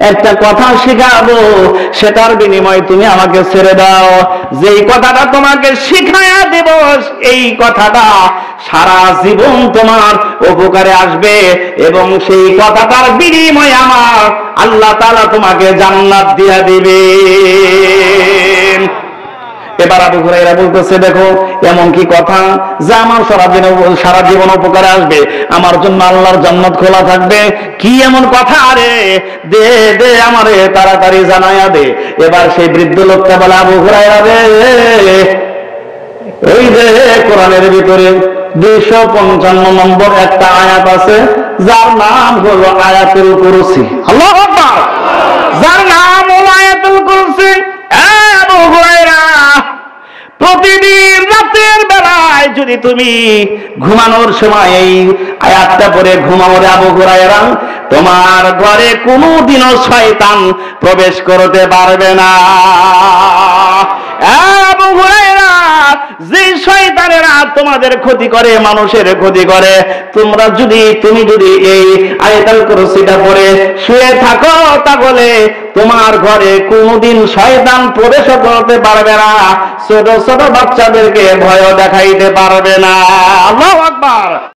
একটা কথা শেখাবো, সেটার বিনিময়ে তুমি আমাকে ছেড়ে দাও। যেই কথাটা তোমাকে শিখায়া দেব, এই কথাটা সারা জীবন তোমার উপকারে আসবে, এবং সেই কথাটার বিনিময়ে আমার আল্লাহ তাআলা তোমাকে জান্নাত দিয়া দিবে। এবার আবু হুরায়রা বলতেছে, দেখো এমন কি কথা যা আমার সারা জীবন উপকারে আসবে, আমার জন্য আল্লাহর জান্নাত খোলা থাকবে? কি এমন কথা? আরে দে দে আমারে তাড়াতাড়ি জানায়া দে। এবার সেই বৃদ্ধ লোকটা বলে, আবু হুরায়রা রে, ওই যে কোরআনের ভিতরে 255 নম্বর একটা আয়াত আছে, যার নাম হলো আয়াতুল কুরসি। আল্লাহু আকবার! যার নাম হলো আয়াতুল কুরসি। আবু হুরায়রা, প্রতিদিন রাতের বেলায় যদি তুমি ঘুমানোর সময় এই আয়াতটা পড়ে ঘুমাও রে আবু হুরায়রা, তোমার ঘরে কোনোদিনও শয়তান প্রবেশ করতে পারবে না। আবু হুরায়রা, যে শয়তানেরা তোমাদের ক্ষতি করে, মানুষের ক্ষতি করে, তুমি যদি এই আয়াতুল কুরসিটা পড়ে শুয়ে থাকো, তাহলে তোমার ঘরে কোনোদিন শয়তান প্রবেশ করতে পারবে না, ছোট ছোট বাচ্চাদেরকে ভয় দেখাইতে পারবে না। আল্লাহু আকবার!